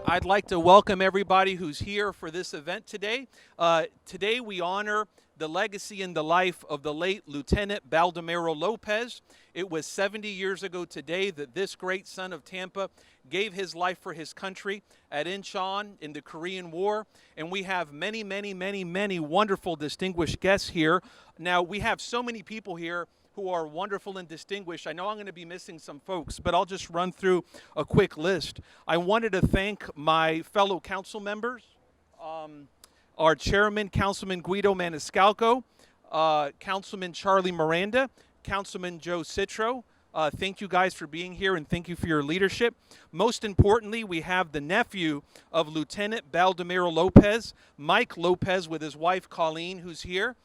I'd like to welcome everybody who's here for this event today. Today we honor the legacy and the life of the late Lieutenant Baldomero Lopez. It was 70 years ago today that this great son of Tampa gave his life for his country at Incheon in the Korean War. And we have many, many, many, many wonderful distinguished guests here. Now, we have so many people here who are wonderful and distinguished. I know I'm going to be missing some folks, but I'll just run through a quick list. I wanted to thank my fellow council members, our chairman, Councilman Guido Maniscalco, Councilman Charlie Miranda, Councilman Joe Citro. Thank you guys for being here, and thank you for your leadership. Most importantly, we have the nephew of Lieutenant Baldomero Lopez, Mike Lopez, with his wife Colleen, who's here.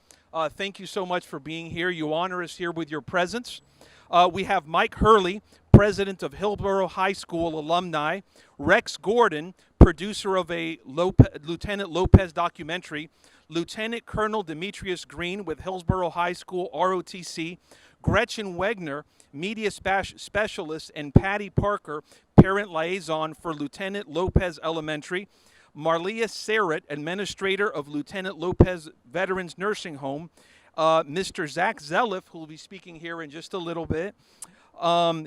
Thank you so much for being here. You honor us here with your presence. We have Mike Hurley, president of Hillsborough High School alumni, Rex Gordon, producer of a Lieutenant Lopez documentary, Lieutenant Colonel Demetrius Green with Hillsborough High School ROTC, Gretchen Wegner, media specialist, and Patty Parker, parent liaison for Lieutenant Lopez Elementary, Marlia Serrett, administrator of Lieutenant Lopez Veterans Nursing Home, Mr. Zach Zelliff, who will be speaking here in just a little bit,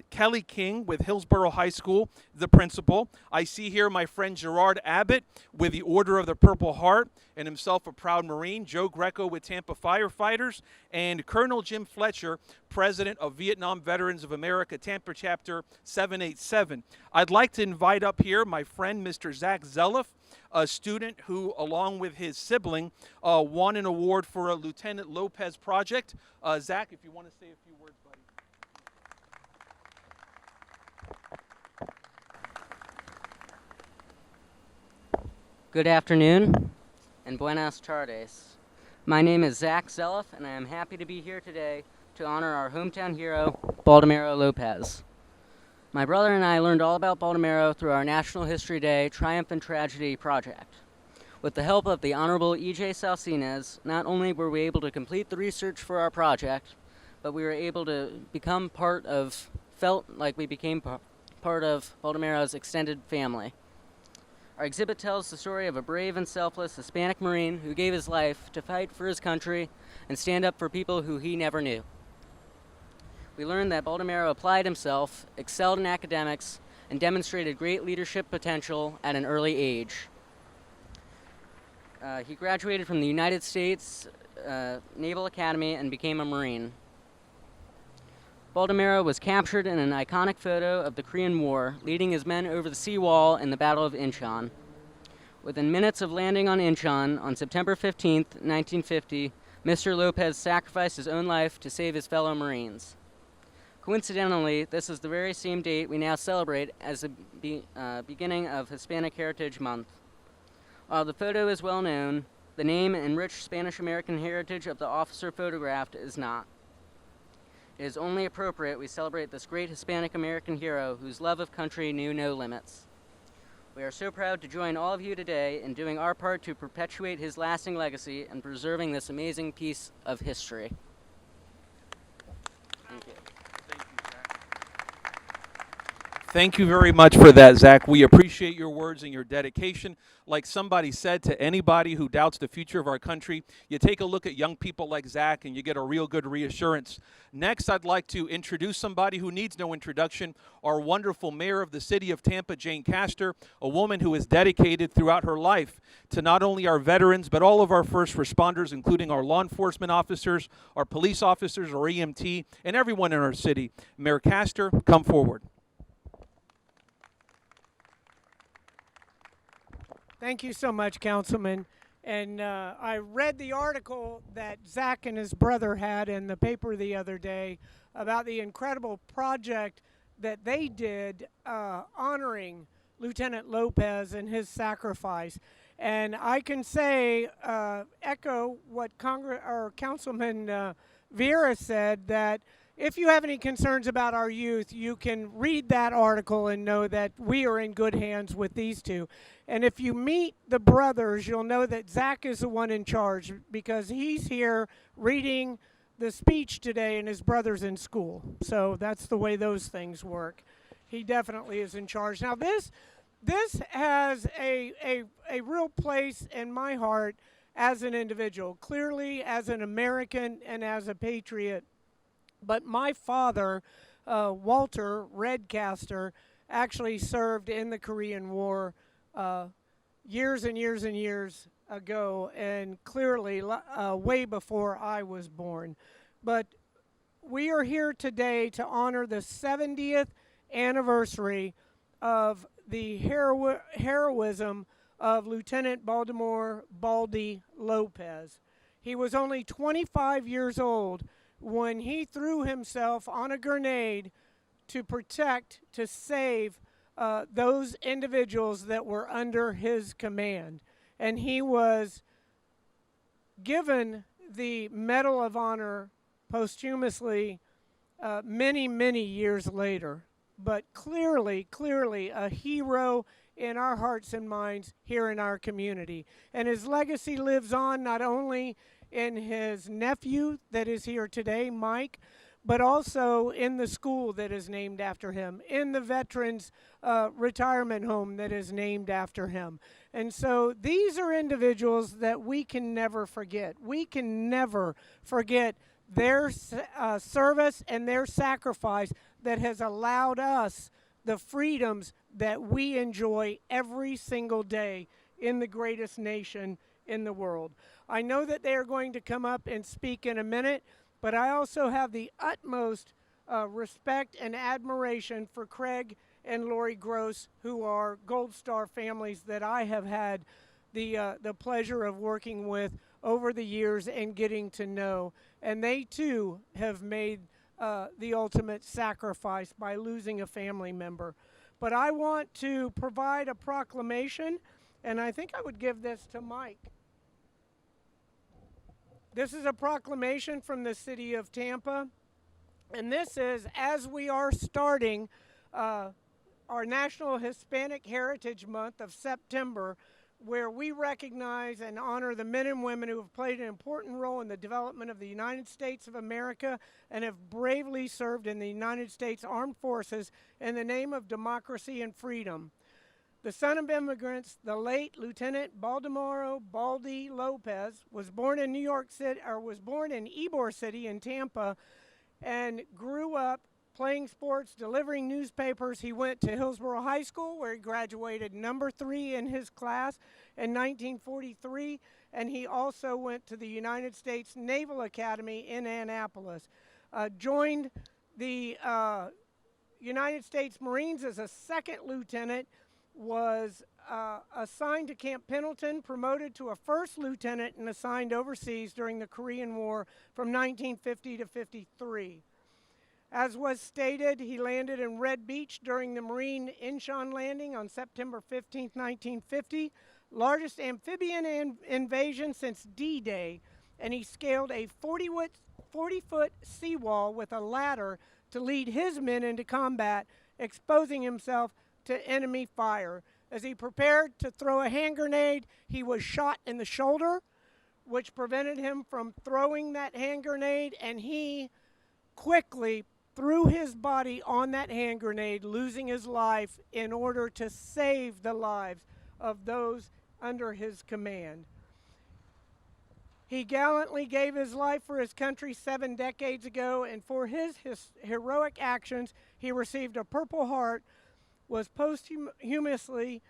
Kelly King with Hillsborough High School, the principal. I see here my friend Gerard Abbott with the Order of the Purple Heart, and himself a proud Marine, Joe Greco with Tampa Firefighters, and Colonel Jim Fletcher, president of Vietnam Veterans of America, Tampa Chapter 787. I'd like to invite up here my friend, Mr. Zach Zelliff, a student who, along with his sibling, won an award for a Lieutenant Lopez project. Zach, if you want to say a few words, buddy. Good afternoon and buenas tardes. My name is Zach Zelliff, and I am happy to be here today to honor our hometown hero, Baldomero Lopez. My brother and I learned all about Baldomero through our National History Day Triumph and Tragedy project. With the help of the Honorable E.J. Salcines, not only were we able to complete the research for our project, but we were able to felt like we became part of Baldomero's extended family. Our exhibit tells the story of a brave and selfless Hispanic Marine who gave his life to fight for his country and stand up for people who he never knew. We learned that Baldomero applied himself, excelled in academics, and demonstrated great leadership potential at an early age. He graduated from the United States Naval Academy and became a Marine. Baldomero was captured in an iconic photo of the Korean War, leading his men over the seawall in the Battle of Incheon. Within minutes of landing on Incheon on September 15, 1950, Mr. Lopez sacrificed his own life to save his fellow Marines. Coincidentally, this is the very same date we now celebrate as the beginning of Hispanic Heritage Month. While the photo is well known, the name and rich Spanish-American heritage of the officer photographed is not. It is only appropriate we celebrate this great Hispanic-American hero whose love of country knew no limits. We are so proud to join all of you today in doing our part to perpetuate his lasting legacy and preserving this amazing piece of history. Thank you. Thank you very much for that, Zach. We appreciate your words and your dedication. Like somebody said, to anybody who doubts the future of our country, you take a look at young people like Zach and you get a real good reassurance. Next, I'd like to introduce somebody who needs no introduction, our wonderful mayor of the city of Tampa, Jane Castor, a woman who is dedicated throughout her life to not only our veterans, but all of our first responders, including our law enforcement officers, our police officers, our EMT, and everyone in our city. Mayor Castor, come forward. Thank you so much, Councilman. And I read the article that Zach and his brother had in the paper the other day about the incredible project that they did honoring Lieutenant Lopez and his sacrifice. And I can say, echo what Councilman Viera said, that if you have any concerns about our youth, you can read that article and know that we are in good hands with these two. And if you meet the brothers, you'll know that Zach is the one in charge because he's here reading the speech today and his brother's in school. So that's the way those things work. He definitely is in charge. Now this has a real place in my heart as an individual, clearly as an American and as a patriot. But my father, Walter Red Castor, actually served in the Korean War years and years and years ago, and clearly way before I was born. But we are here today to honor the 70th anniversary of the heroism of Lieutenant Baldomero Baldy Lopez. He was only 25 years old when he threw himself on a grenade to protect, to save those individuals that were under his command. And he was given the Medal of Honor posthumously many, many years later. But clearly a hero in our hearts and minds here in our community. And his legacy lives on not only in his nephew that is here today, Mike, but also in the school that is named after him, in the veterans retirement home that is named after him. And so these are individuals that we can never forget. We can never forget their service and their sacrifice that has allowed us the freedoms that we enjoy every single day in the greatest nation in the world. I know that they are going to come up and speak in a minute, but I also have the utmost respect and admiration for Craig and Lori Gross, who are Gold Star families that I have had the pleasure of working with over the years and getting to know. And they too have made the ultimate sacrifice by losing a family member. But I want to provide a proclamation, and I think I would give this to Mike. This is a proclamation from the city of Tampa, and this is as we are starting our National Hispanic Heritage Month of September, where we recognize and honor the men and women who have played an important role in the development of the United States of America and have bravely served in the United States Armed Forces in the name of democracy and freedom. The son of immigrants, the late Lieutenant Baldomero Baldy Lopez, was born in Ybor City in Tampa, and grew up playing sports, delivering newspapers. He went to Hillsborough High School, where he graduated number 3 in his class in 1943, and he also went to the United States Naval Academy in Annapolis. Joined the United States Marines as a second lieutenant, was assigned to Camp Pendleton, promoted to a first lieutenant, and assigned overseas during the Korean War from 1950 to 53. As was stated, he landed in Red Beach during the Marine Incheon landing on September 15, 1950, largest amphibian invasion since D-Day, and he scaled a 40-foot seawall with a ladder to lead his men into combat, exposing himself to enemy fire. As he prepared to throw a hand grenade, he was shot in the shoulder, which prevented him from throwing that hand grenade, and he quickly threw his body on that hand grenade, losing his life in order to save the lives of those under his command. He gallantly gave his life for his country 7 decades ago, and for his heroic actions, he received a Purple Heart, was posthumously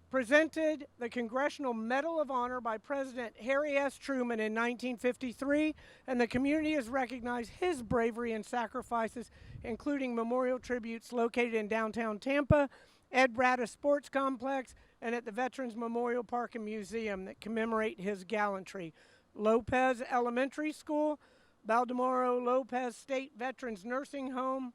presented the Congressional Medal of Honor by President Harry S. Truman in 1953, and the community has recognized his bravery and sacrifices, including memorial tributes located in downtown Tampa, Ed Bratta Sports Complex, and at the Veterans Memorial Park and Museum that commemorate his gallantry. Lopez Elementary School, Baldomero Lopez State Veterans Nursing Home,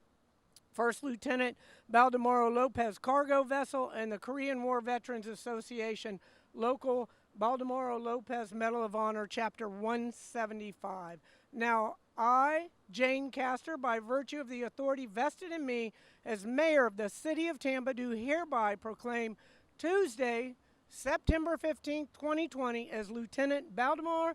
First Lieutenant Baldomero Lopez Cargo Vessel, and the Korean War Veterans Association Local Baldomero Lopez Medal of Honor, Chapter 175. Now, I, Jane Castor, by virtue of the authority vested in me as mayor of the city of Tampa, do hereby proclaim Tuesday, September 15, 2020, as Lieutenant Baldomero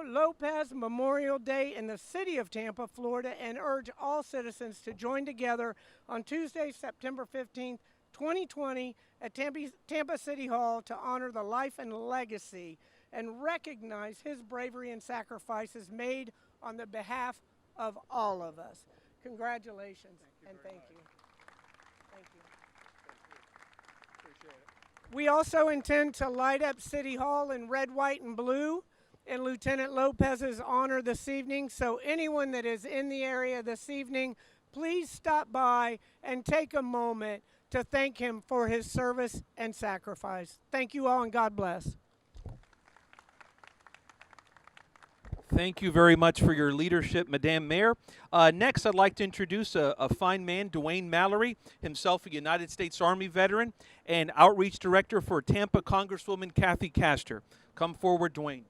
Lopez Memorial Day in the city of Tampa, Florida, and urge all citizens to join together on Tuesday, September 15th, 2020 at Tampa City Hall to honor the life and legacy and recognize his bravery and sacrifices made on the behalf of all of us. Congratulations and thank you. Thank you. Appreciate it. We also intend to light up City Hall in red, white, and blue in Lieutenant Lopez's honor this evening. So anyone that is in the area this evening, please stop by and take a moment to thank him for his service and sacrifice. Thank you all and God bless. Thank you very much for your leadership, Madam Mayor. Next, I'd like to introduce a fine man, Dwayne Mallory, himself a United States Army veteran and Outreach Director for Tampa Congresswoman Jane Castor. Come forward, Dwayne.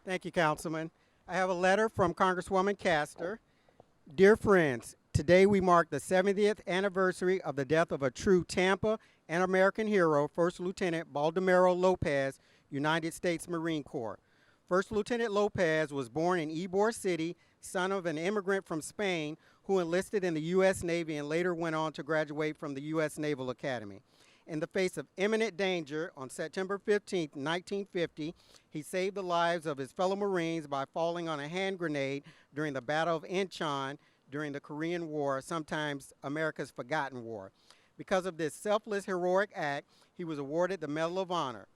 Thank you, Councilman. I have a letter from Congresswoman Castor. Dear friends, today we mark the 70th anniversary of the death of a true Tampa and American hero, First Lieutenant Baldomero Lopez, United States Marine Corps. First Lieutenant Lopez was born in Ybor City, son of an immigrant from Spain who enlisted in the U.S. Navy and later went on to graduate from the U.S. Naval Academy. In the face of imminent danger, on September 15, 1950, he saved the lives of his fellow Marines by falling on a hand grenade during the Battle of Incheon during the Korean War, sometimes America's forgotten war. Because of this selfless, heroic act, he was awarded the Medal of Honor.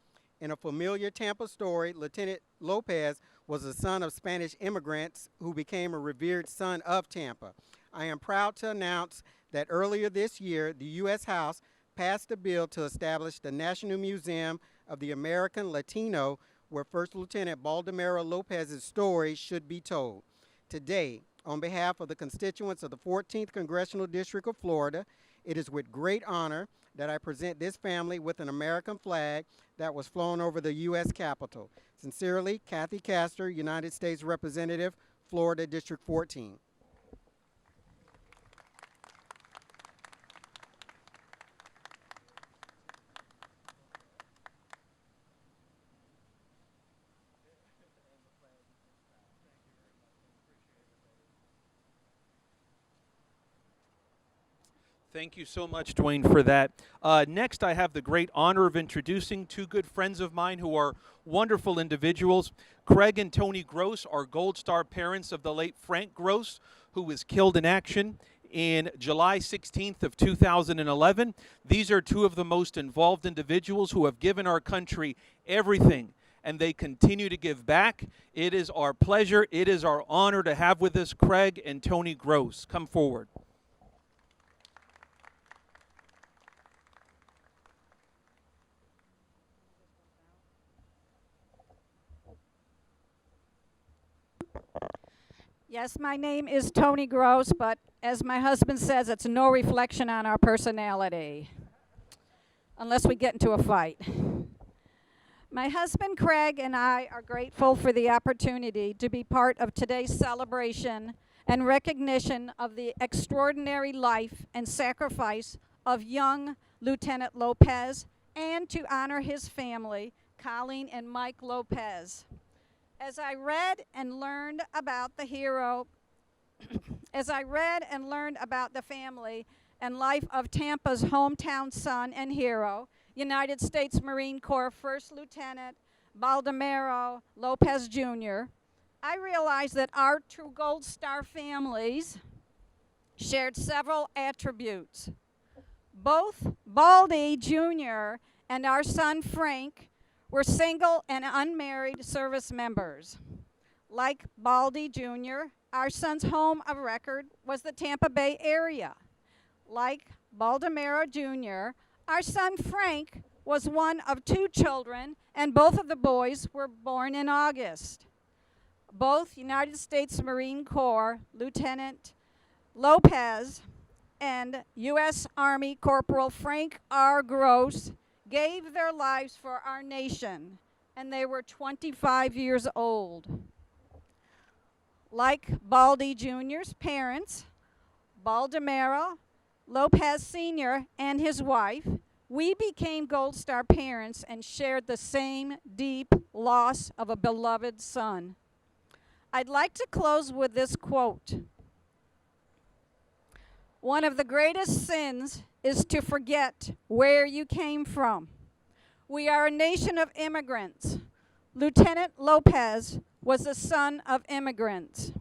In a familiar Tampa story, Lieutenant Lopez was the son of Spanish immigrants who became a revered son of Tampa. I am proud to announce that earlier this year, the U.S. House passed a bill to establish the National Museum of the American Latino, where First Lieutenant Baldomero Lopez's story should be told. Today, on behalf of the constituents of the 14th Congressional District of Florida, it is with great honor that I present this family with an American flag that was flown over the U.S. Capitol. Sincerely, Jane Castor, United States Representative, Florida District 14. Thank you so much, Dwayne, for that. Next, I have the great honor of introducing two good friends of mine who are wonderful individuals. Craig and Tony Gross are Gold Star parents of the late Frank Gross, who was killed in action in July 16th of 2011. These are two of the most involved individuals who have given our country everything, and they continue to give back. It is our pleasure, it is our honor to have with us Craig and Tony Gross. Come forward. Yes, my name is Tony Gross, but as my husband says, it's no reflection on our personality, unless we get into a fight. My husband Craig and I are grateful for the opportunity to be part of today's celebration and recognition of the extraordinary life and sacrifice of young Lieutenant Lopez and to honor his family, Colleen and Mike Lopez. As I read and learned about the hero, as I read and learned about the family and life of Tampa's hometown son and hero, United States Marine Corps First Lieutenant Baldomero Lopez Jr., I realized that our true Gold Star families shared several attributes. Both Baldy Jr. and our son Frank were single and unmarried service members. Like Baldy Jr., our son's home of record was the Tampa Bay area. Like Baldomero Jr., our son Frank was one of two children, and both of the boys were born in August. Both United States Marine Corps Lieutenant Lopez and U.S. Army Corporal Frank R. Gross gave their lives for our nation, and they were 25 years old. Like Baldy Jr.'s parents, Baldomero Lopez Sr. and his wife, we became Gold Star parents and shared the same deep loss of a beloved son. I'd like to close with this quote. One of the greatest sins is to forget where you came from. We are a nation of immigrants. Lieutenant Lopez was the son of immigrants.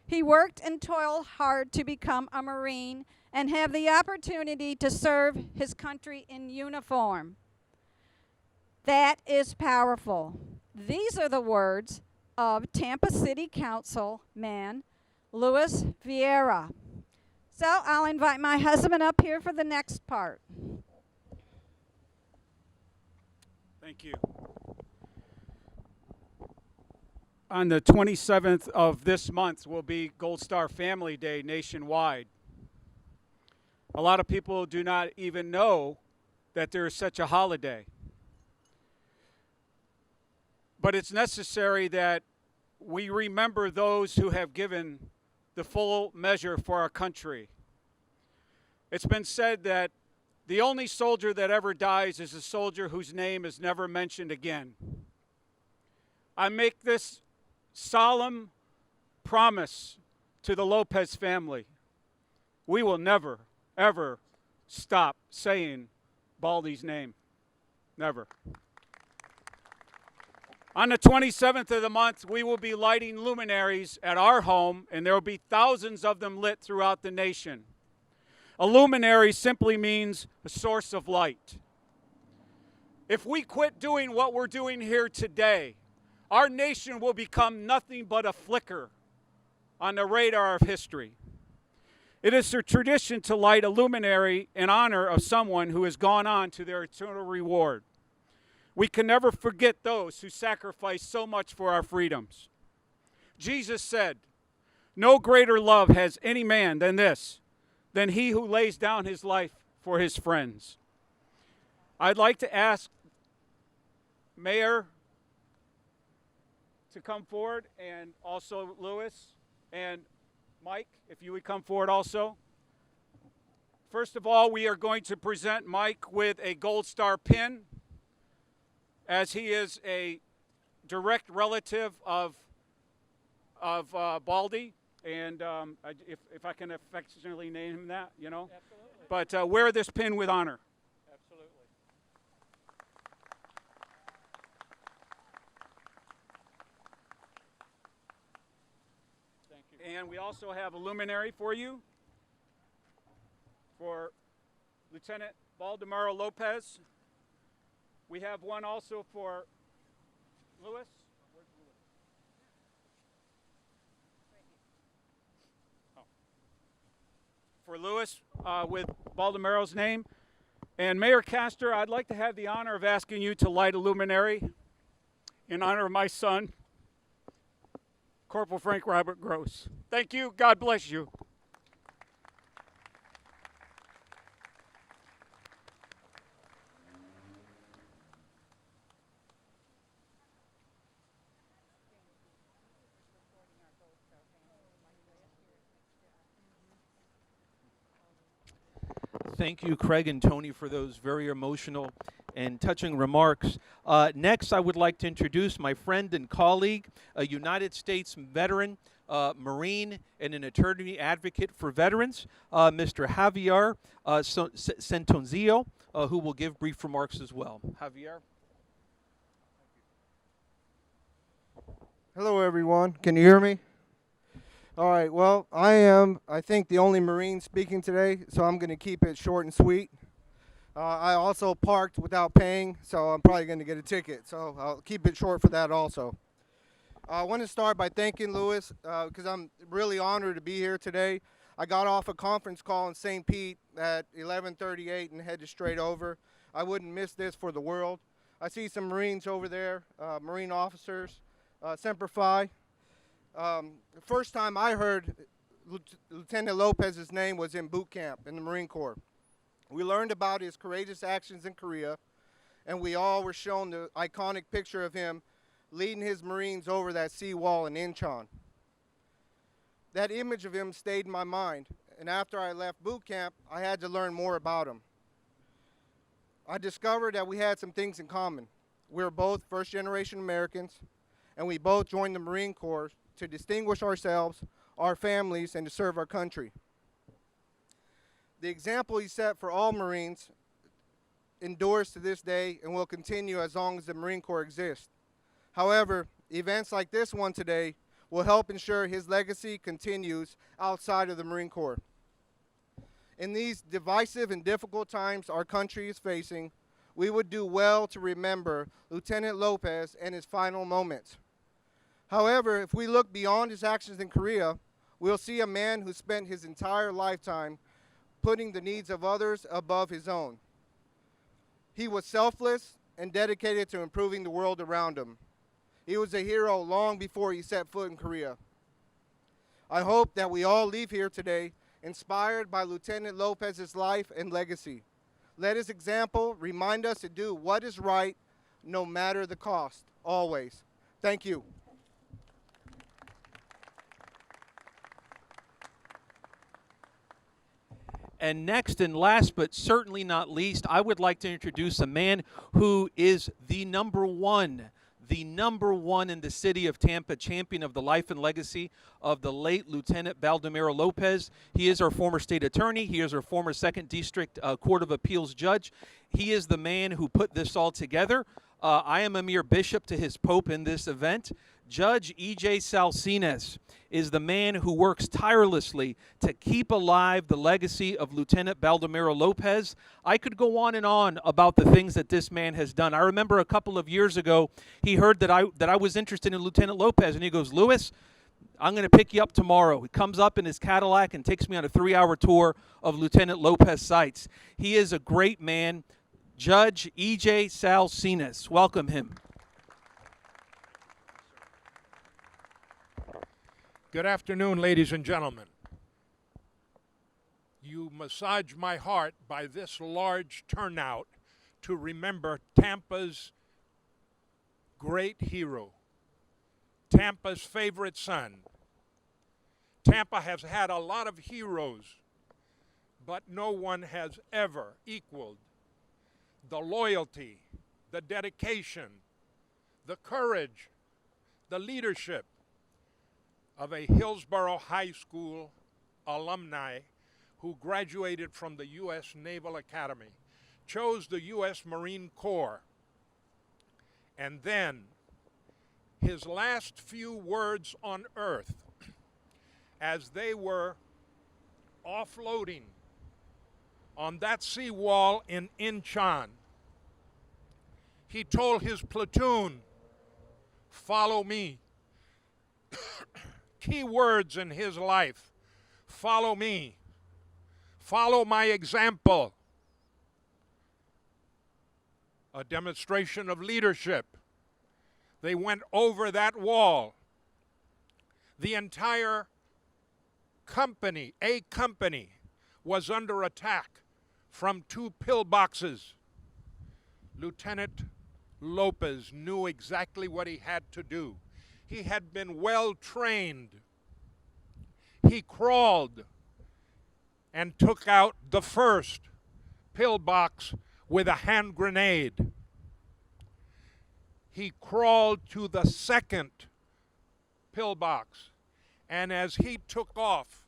He worked and toiled hard to become a Marine and have the opportunity to serve his country in uniform. That is powerful. These are the words of Tampa City Councilman Louis Viera. So I'll invite my husband up here for the next part. Thank you. On the 27th of this month will be Gold Star Family Day nationwide. A lot of people do not even know that there is such a holiday. But it's necessary that we remember those who have given the full measure for our country. It's been said that the only soldier that ever dies is a soldier whose name is never mentioned again. I make this solemn promise to the Lopez family. We will never, ever stop saying Baldy's name. Never. On the 27th of the month, we will be lighting luminaries at our home, and there will be thousands of them lit throughout the nation. A luminary simply means a source of light. If we quit doing what we're doing here today, our nation will become nothing but a flicker on the radar of history. It is a tradition to light a luminary in honor of someone who has gone on to their eternal reward. We can never forget those who sacrificed so much for our freedoms. Jesus said, "No greater love has any man than this, than he who lays down his life for his friends." I'd like to ask Mayor to come forward, and also Louis and Mike, if you would come forward also. First of all, we are going to present Mike with a Gold Star pin, as he is a direct relative of Baldy, and if I can affectionately name him that, you know. Absolutely. But wear this pin with honor. Absolutely. Thank you. And we also have a luminary for you, for Lieutenant Baldomero Lopez. We have one also for Louis. Where's Louis? Oh. For Louis with Baldomero's name. And Mayor Castor, I'd like to have the honor of asking you to light a luminary in honor of my son, Corporal Frank Robert Gross. Thank you. God bless you. Thank you, Craig and Tony, for those very emotional and touching remarks. Next, I would like to introduce my friend and colleague, a United States veteran, Marine, and an attorney advocate for veterans, Mr. Javier Santonzio, who will give brief remarks as well. Javier. Hello, everyone. Can you hear me? All right. Well, I am, I think, the only Marine speaking today, so I'm going to keep it short and sweet. I also parked without paying, so I'm probably going to get a ticket. So I'll keep it short for that also. I want to start by thanking Louis because I'm really honored to be here today. I got off a conference call in St. Pete at 11:38 and headed straight over. I wouldn't miss this for the world. I see some Marines over there, Marine officers, Semper Fi. The first time I heard Lieutenant Lopez's name was in boot camp in the Marine Corps. We learned about his courageous actions in Korea, and we all were shown the iconic picture of him leading his Marines over that seawall in Incheon. That image of him stayed in my mind, and after I left boot camp, I had to learn more about him. I discovered that we had some things in common. We were both first-generation Americans, and we both joined the Marine Corps to distinguish ourselves, our families, and to serve our country. The example he set for all Marines endures to this day and will continue as long as the Marine Corps exists. However, events like this one today will help ensure his legacy continues outside of the Marine Corps. In these divisive and difficult times our country is facing, we would do well to remember Lieutenant Lopez and his final moments. However, if we look beyond his actions in Korea, we'll see a man who spent his entire lifetime putting the needs of others above his own. He was selfless and dedicated to improving the world around him. He was a hero long before he set foot in Korea. I hope that we all leave here today inspired by Lieutenant Lopez's life and legacy. Let his example remind us to do what is right, no matter the cost, always. Thank you. And next and last but certainly not least, I would like to introduce a man who is the number one in the city of Tampa, champion of the life and legacy of the late Lieutenant Baldomero Lopez. He is our former state attorney. He is our former 2nd District Court of Appeals judge. He is the man who put this all together. I am a mere bishop to his pope in this event. Judge E.J. Salcines is the man who works tirelessly to keep alive the legacy of Lieutenant Baldomero Lopez. I could go on and on about the things that this man has done. I remember a couple of years ago, he heard that I was interested in Lieutenant Lopez, and he goes, "Louis, I'm going to pick you up tomorrow." He comes up in his Cadillac and takes me on a 3-hour tour of Lieutenant Lopez sites. He is a great man. Judge E.J. Salcines, welcome him. Good afternoon, ladies and gentlemen. You massage my heart by this large turnout to remember Tampa's great hero, Tampa's favorite son. Tampa has had a lot of heroes, but no one has ever equaled the loyalty, the dedication, the courage, the leadership of a Hillsborough High School alumni who graduated from the U.S. Naval Academy, chose the U.S. Marine Corps, and then his last few words on earth as they were offloading on that seawall in Incheon, he told his platoon, "Follow me." Key words in his life: follow me, follow my example. A demonstration of leadership. They went over that wall. The entire company, a company, was under attack from 2 pillboxes. Lieutenant Lopez knew exactly what he had to do. He had been well trained. He crawled and took out the first pillbox with a hand grenade. He crawled to the second pillbox, and as he took off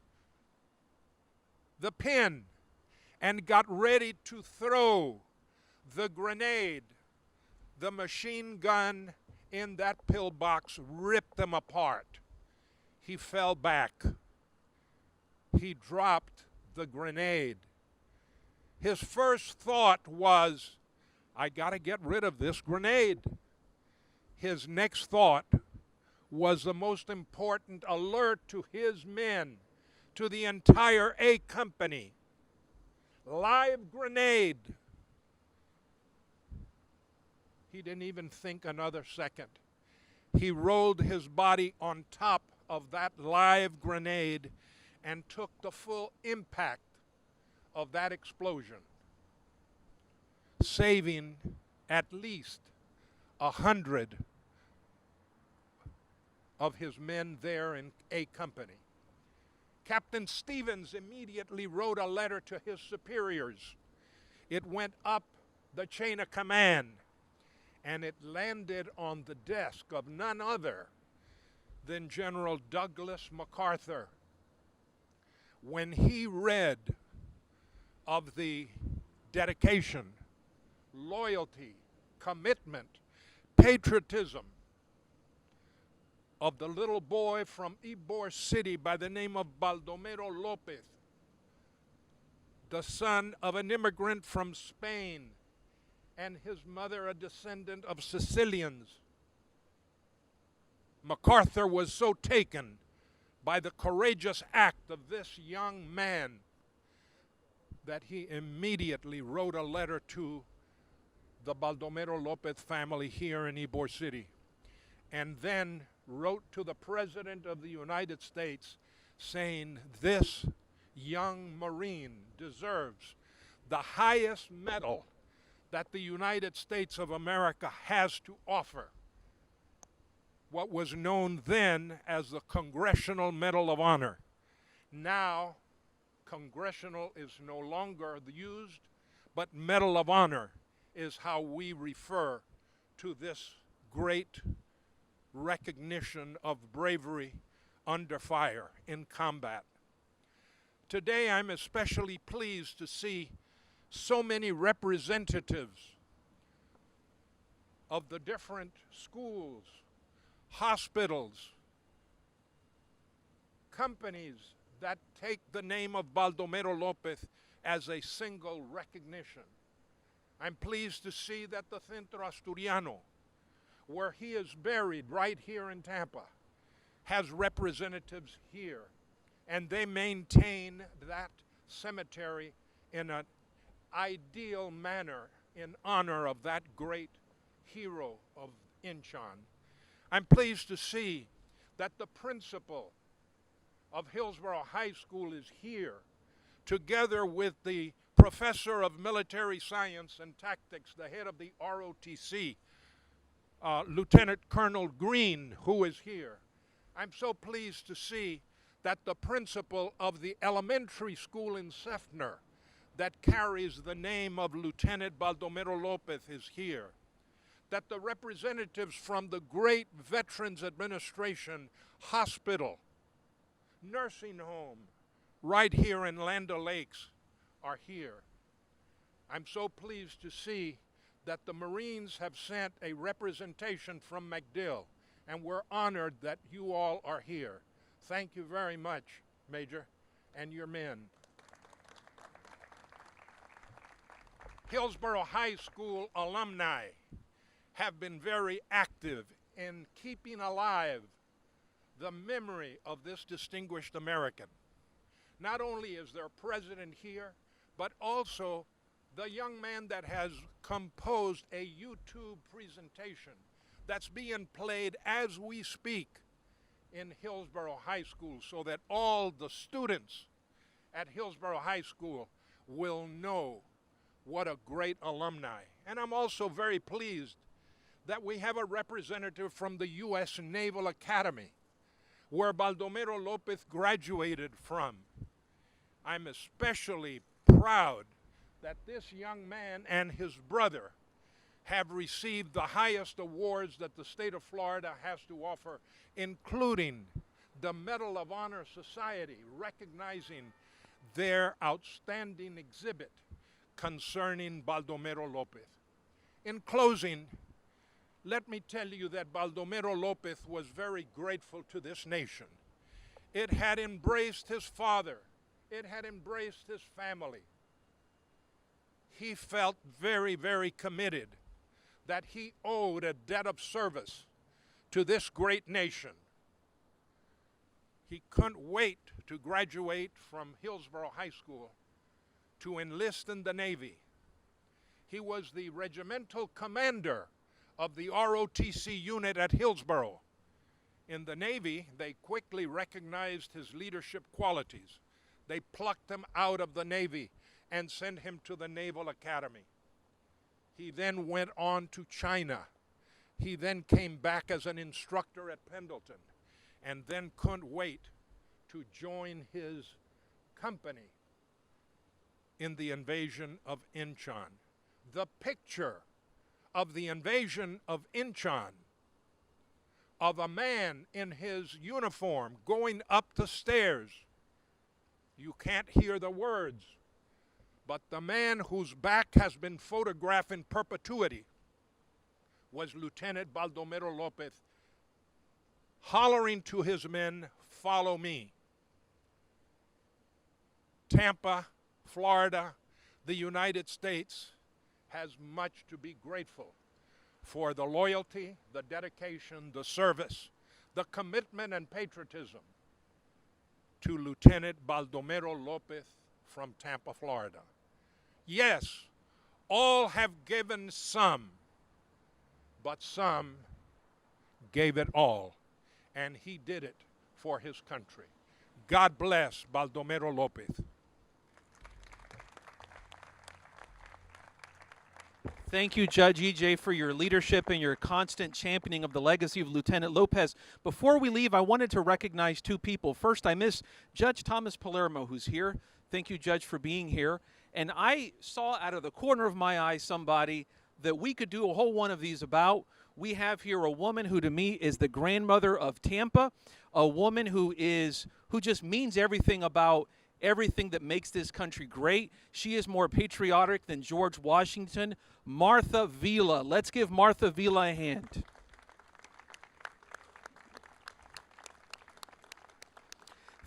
the pin and got ready to throw the grenade, the machine gun in that pillbox ripped them apart. He fell back. He dropped the grenade. His first thought was, I got to get rid of this grenade. His next thought was the most important alert to his men, to the entire A Company. Live grenade. He didn't even think another second. He rolled his body on top of that live grenade and took the full impact of that explosion, saving at least 100 of his men there in A Company. Captain Stevens immediately wrote a letter to his superiors. It went up the chain of command, and it landed on the desk of none other than General Douglas MacArthur. When he read of the dedication, loyalty, commitment, patriotism of the little boy from Ybor City by the name of Baldomero Lopez, the son of an immigrant from Spain and his mother a descendant of Sicilians. MacArthur was so taken by the courageous act of this young man that he immediately wrote a letter to the Baldomero Lopez family here in Ybor City, and then wrote to the President of the United States saying, this young Marine deserves the highest medal that the United States of America has to offer, what was known then as the Congressional Medal of Honor. Now, Congressional is no longer used, but Medal of Honor is how we refer to this great recognition of bravery under fire in combat. Today, I'm especially pleased to see so many representatives of the different schools, hospitals, companies that take the name of Baldomero Lopez as a single recognition. I'm pleased to see that the Centro Asturiano, where he is buried right here in Tampa, has representatives here, and they maintain that cemetery in an ideal manner in honor of that great hero of Inchon. I'm pleased to see that the principal of Hillsborough High School is here, together with the professor of military science and tactics, the head of the ROTC, Lieutenant Colonel Green, who is here. I'm so pleased to see that the principal of the elementary school in Sefner that carries the name of Lieutenant Baldomero Lopez is here. That the representatives from the great Veterans Administration hospital, nursing home, right here in Land O'Lakes are here. I'm so pleased to see that the Marines have sent a representation from MacDill, and we're honored that you all are here. Thank you very much, Major, and your men. Hillsborough High School alumni have been very active in keeping alive the memory of this distinguished American. Not only is their president here, but also the young man that has composed a YouTube presentation that's being played as we speak in Hillsborough High School, so that all the students at Hillsborough High School will know what a great alumni. And I'm also very pleased that we have a representative from the U.S. Naval Academy, where Baldomero Lopez graduated from. I'm especially proud that this young man and his brother have received the highest awards that the state of Florida has to offer, including the Medal of Honor Society, recognizing their outstanding exhibit concerning Baldomero Lopez. In closing, let me tell you that Baldomero Lopez was very grateful to this nation. It had embraced his father. It had embraced his family. He felt very, very committed that he owed a debt of service to this great nation. He couldn't wait to graduate from Hillsborough High School to enlist in the Navy. He was the regimental commander of the ROTC unit at Hillsborough. In the Navy, they quickly recognized his leadership qualities. They plucked him out of the Navy and sent him to the Naval Academy. He then went on to China. He then came back as an instructor at Pendleton, and then couldn't wait to join his company in the invasion of Inchon. The picture of the invasion of Inchon, of a man in his uniform going up the stairs, you can't hear the words, But the man whose back has been photographed in perpetuity was Lieutenant Baldomero Lopez, hollering to his men, "Follow me." Tampa, Florida, the United States has much to be grateful for the loyalty, the dedication, the service, the commitment and patriotism to Lieutenant Baldomero Lopez from Tampa, Florida. Yes, all have given some, but some gave it all, and he did it for his country. God bless Baldomero Lopez. Thank you, Judge EJ, for your leadership and your constant championing of the legacy of Lieutenant Lopez. Before we leave, I wanted to recognize two people. First, I miss Judge Thomas Palermo, who's here. Thank you, Judge, for being here. And I saw out of the corner of my eye somebody that we could do a whole one of these about. We have here a woman who to me is the grandmother of Tampa, a woman who just means everything about everything that makes this country great. She is more patriotic than George Washington. Martha Vila. Let's give Martha Vila a hand.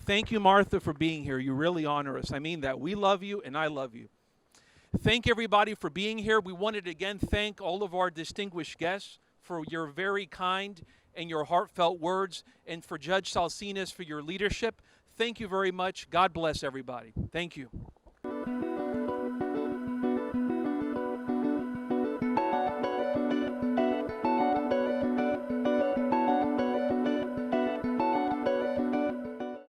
Thank you, Martha, for being here. You really honor us. I mean that. We love you, and I love you. Thank everybody for being here. We wanted to again thank all of our distinguished guests for your very kind and your heartfelt words, and for Judge Salcines for your leadership. Thank you very much. God bless everybody. Thank you.